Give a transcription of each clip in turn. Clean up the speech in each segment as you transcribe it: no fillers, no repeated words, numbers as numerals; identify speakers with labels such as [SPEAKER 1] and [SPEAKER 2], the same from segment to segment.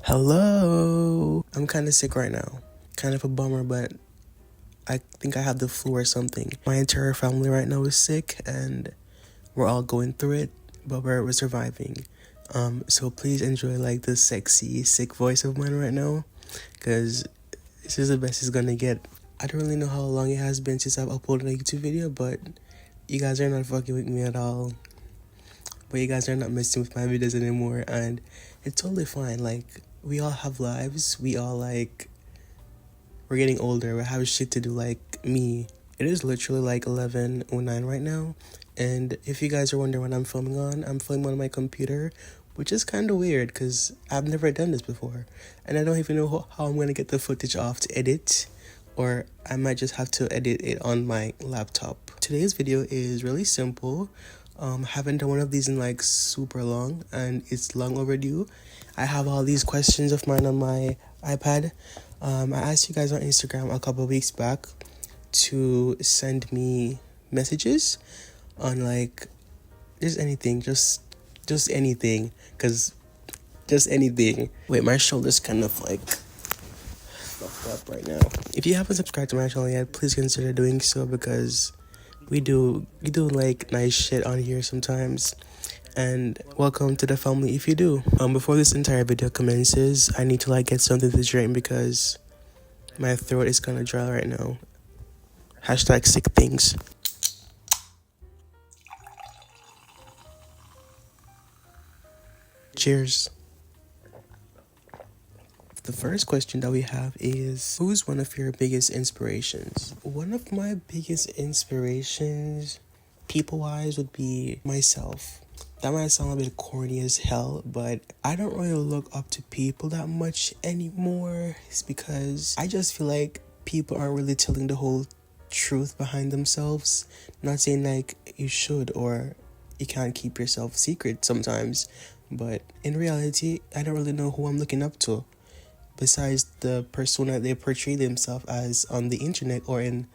[SPEAKER 1] Hello. I'm kind of sick right now. Kind of a bummer, but I think I have the flu or something. My entire family right now is sick and we're all going through it, but we're surviving. So please enjoy like the sexy, sick voice of mine right now, because this is the best it's gonna get. I don't really know how long it has been since I've uploaded a YouTube video, but you guys are not fucking with me at all. But you guys are not messing with my videos anymore, and it's totally fine. Like, we all have lives. We all we're getting older. We have shit to do. Like me, it is literally like 11:09 right now, and if you guys are wondering what I'm filming on, I'm filming on my computer, which is kind of weird because I've never done this before, and I don't even know how I'm gonna get the footage off to edit, or I might just have to edit it on my laptop. Today's video is really simple. Haven't done one of these in like super long, and it's long overdue. I have all these questions of mine on my iPad. I asked you guys on Instagram a couple of weeks back to send me messages on like just anything, just anything, cause just anything. Wait, my shoulder's kind of like fucked up right now. If you haven't subscribed to my channel yet, please consider doing so, because we do like nice shit on here sometimes. And welcome to the family if you do. Before this entire video commences, I need to like get something to drink because my throat is kind of dry right now. Hashtag sick things. Cheers. The first question that we have is, who's one of your biggest inspirations? One of my biggest inspirations, people-wise, would be myself. That might sound a bit corny as hell, but I don't really look up to people that much anymore. It's because I just feel like people aren't really telling the whole truth behind themselves. Not saying like you should or you can't keep yourself secret sometimes, but in reality, I don't really know who I'm looking up to, besides the persona they portray themselves as on the internet or in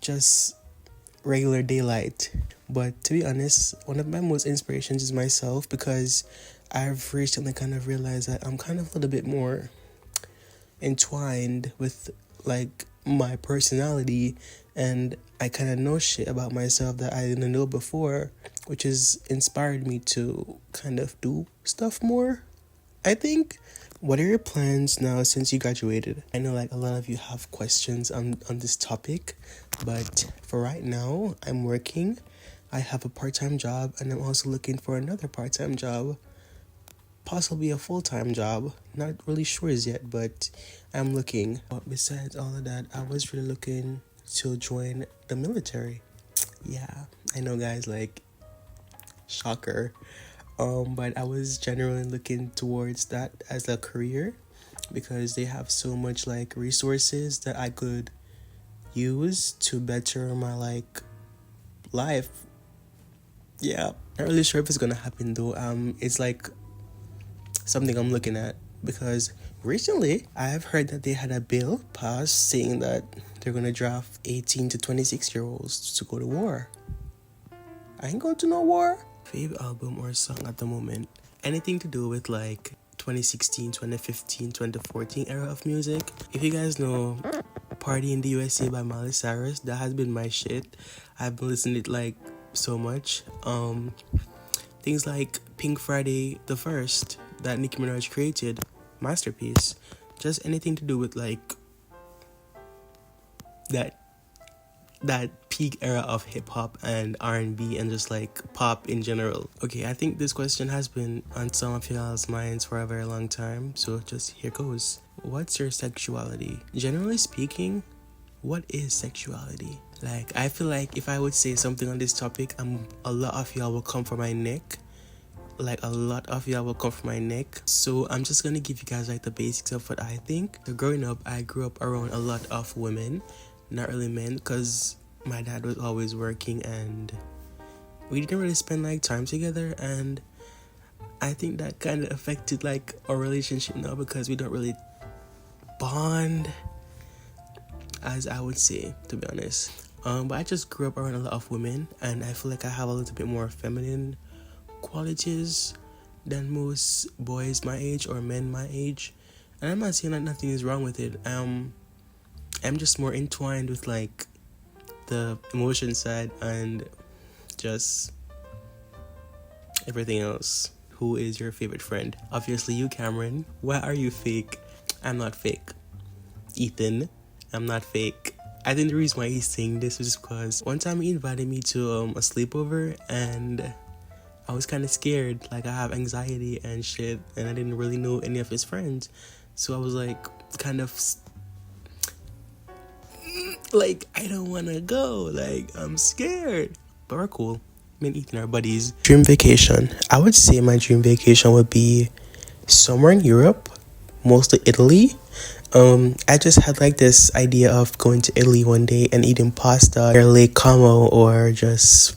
[SPEAKER 1] just regular daylight. But to be honest, one of my most inspirations is myself, because I've recently kind of realized that I'm kind of a little bit more entwined with like my personality, and I kind of know shit about myself that I didn't know before, which has inspired me to kind of do stuff more, I think. What are your plans now since you graduated? I know like a lot of you have questions on this topic, but for right now, I'm working. I have a part-time job, and I'm also looking for another part-time job, possibly a full-time job. Not really sure as yet, but I'm looking. But besides all of that, I was really looking to join the military. Yeah, I know guys, like, shocker. But I was generally looking towards that as a career, because they have so much like resources that I could use to better my like life. Yeah, not really sure if it's gonna happen though. It's like something I'm looking at, because recently I've heard that they had a bill passed saying that they're gonna draft 18 to 26-year-olds to go to war. I ain't going to no war. Favorite album or song at the moment? Anything to do with like 2016, 2015, 2014 era of music. If you guys know Party in the USA by Miley Cyrus, that has been my shit. I've been listening to it like so much. Things like Pink Friday the 1st that Nicki Minaj created, masterpiece. Just anything to do with like that peak era of hip-hop and R&B and just like pop in general. Okay, I think this question has been on some of y'all's minds for a very long time, so just here goes. What's your sexuality? Generally speaking, what is sexuality? Like, I feel like if I would say something on this topic, a lot of y'all will come for my neck. Like, a lot of y'all will come for my neck. So I'm just gonna give you guys like the basics of what I think. So growing up, I grew up around a lot of women, not really men, because my dad was always working and we didn't really spend like time together, and I think that kind of affected like our relationship now, because we don't really bond, as I would say, to be honest. But I just grew up around a lot of women, and I feel like I have a little bit more feminine qualities, than most boys my age or men my age. And I'm not saying that nothing is wrong with it. I'm just more entwined with like the emotion side and just everything else. Who is your favorite friend? Obviously you, Cameron. Why are you fake? I'm not fake. Ethan, I'm not fake. I think the reason why he's saying this is because one time he invited me to a sleepover, and I was kind of scared. Like, I have anxiety and shit, and I didn't really know any of his friends. So I was like, kind of like, I don't want to go. Like, I'm scared. But we're cool. Me and Ethan are buddies. Dream vacation. I would say my dream vacation would be somewhere in Europe, mostly Italy. I just had like this idea of going to Italy one day and eating pasta or Lake Como, or just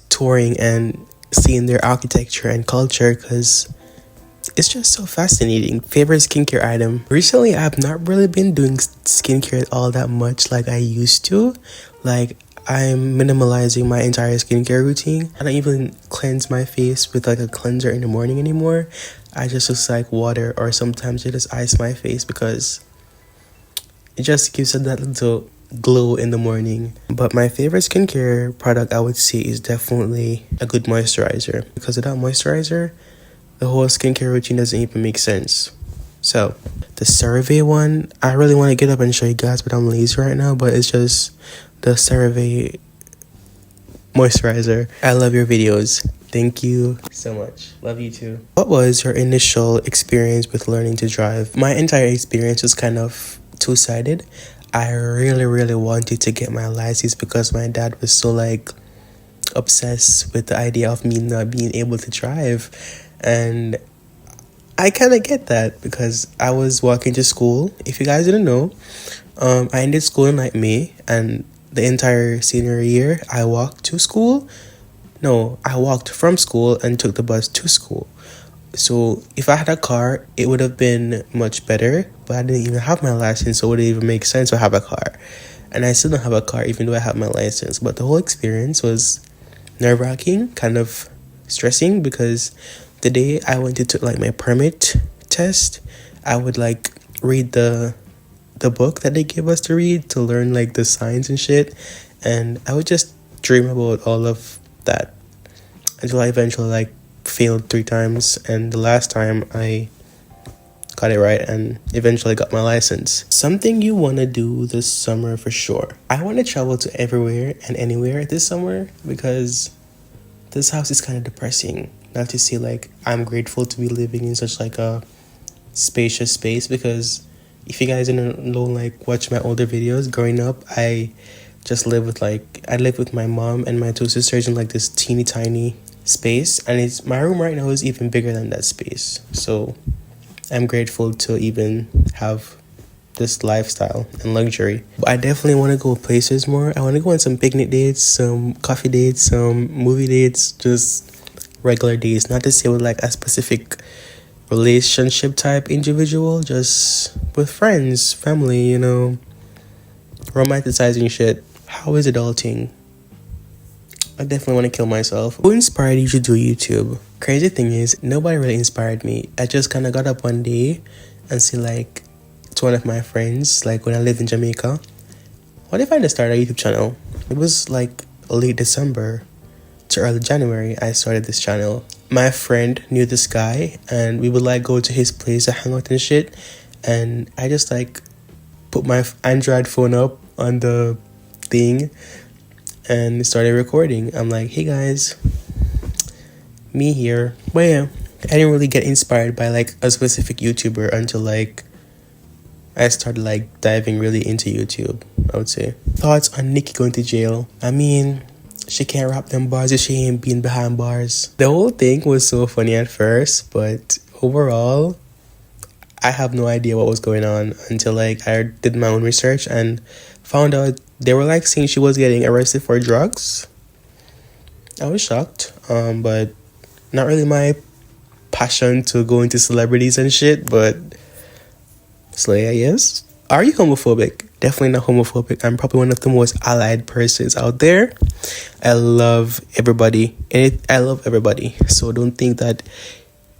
[SPEAKER 1] touring and seeing their architecture and culture, because it's just so fascinating. Favorite skincare item. Recently, I have not really been doing skincare all that much like I used to. Like, I'm minimalizing my entire skincare routine. I don't even cleanse my face with like a cleanser in the morning anymore. I just use like water, or sometimes I just ice my face because it just gives it that little glow in the morning. But my favorite skincare product, I would say, is definitely a good moisturizer. Because without moisturizer, the whole skincare routine doesn't even make sense. So, the CeraVe one, I really want to get up and show you guys, but I'm lazy right now. But it's just the CeraVe moisturizer. I love your videos. Thank you so much. Love you too. What was your initial experience with learning to drive? My entire experience was kind of two-sided. I really wanted to get my license because my dad was so like obsessed with the idea of me not being able to drive. And I kind of get that because I was walking to school. If you guys didn't know, I ended school in like May, and the entire senior year I walked to school. No, I walked from school and took the bus to school. So if I had a car, it would have been much better, but I didn't even have my license, so it wouldn't even make sense to have a car. And I still don't have a car even though I have my license. But the whole experience was nerve-wracking, kind of stressing, because the day I went to like my permit test, I would like read the book that they gave us to read to learn like the signs and shit, and I would just dream about all of that until I eventually like failed 3 times, and the last time I got it right and eventually got my license. Something you want to do this summer for sure. I want to travel to everywhere and anywhere this summer because this house is kind of depressing. Not to say like I'm grateful to be living in such like a spacious space, because if you guys didn't know, like watch my older videos growing up, I lived with my mom and my 2 sisters in like this teeny tiny space, and it's my room right now is even bigger than that space. So I'm grateful to even have this lifestyle and luxury. But I definitely want to go places more. I want to go on some picnic dates, some coffee dates, some movie dates, just regular dates. Not to say with like a specific relationship type individual, just with friends, family, you know, romanticizing shit. How is adulting? I definitely want to kill myself. Who inspired you to do YouTube? Crazy thing is, nobody really inspired me. I just kind of got up one day and see like to one of my friends, like when I lived in Jamaica, what if I just started a YouTube channel? It was like late December to early January I started this channel. My friend knew this guy, and we would like go to his place to hang out and shit, and I just like put my Android phone up on the thing and started recording. I'm like, hey guys, me here. But yeah, I didn't really get inspired by like a specific YouTuber until like I started like diving really into YouTube, I would say. Thoughts on Nicki going to jail? I mean, she can't rap them bars if she ain't been behind bars. The whole thing was so funny at first, but overall, I have no idea what was going on until like I did my own research and found out they were like saying she was getting arrested for drugs. I was shocked, but not really my passion to go into celebrities and shit, but Slay, yes. Are you homophobic? Definitely not homophobic. I'm probably one of the most allied persons out there. I love everybody. I love everybody. So don't think that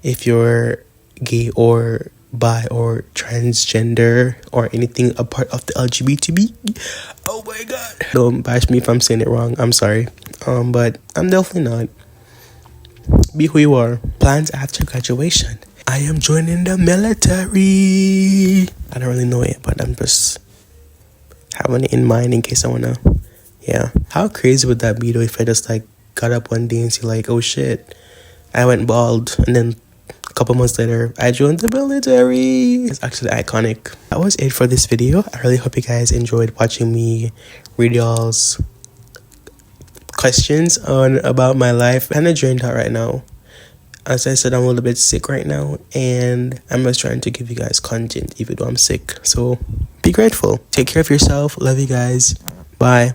[SPEAKER 1] if you're gay or bi or transgender or anything a part of the LGBTB. Oh my god. Don't bash me if I'm saying it wrong. I'm sorry. But I'm definitely not. Be who you are. Plans after graduation. I am joining the military. I don't really know it, but I'm just having it in mind in case I wanna. Yeah. How crazy would that be though if I just like got up one day and see like, oh shit, I went bald, and then a couple months later I joined the military. It's actually iconic. That was it for this video. I really hope you guys enjoyed watching me read y'all's questions on about my life. Kind of drained out right now. As I said, I'm a little bit sick right now, and I'm just trying to give you guys content even though I'm sick. So be grateful. Take care of yourself. Love you guys. Bye.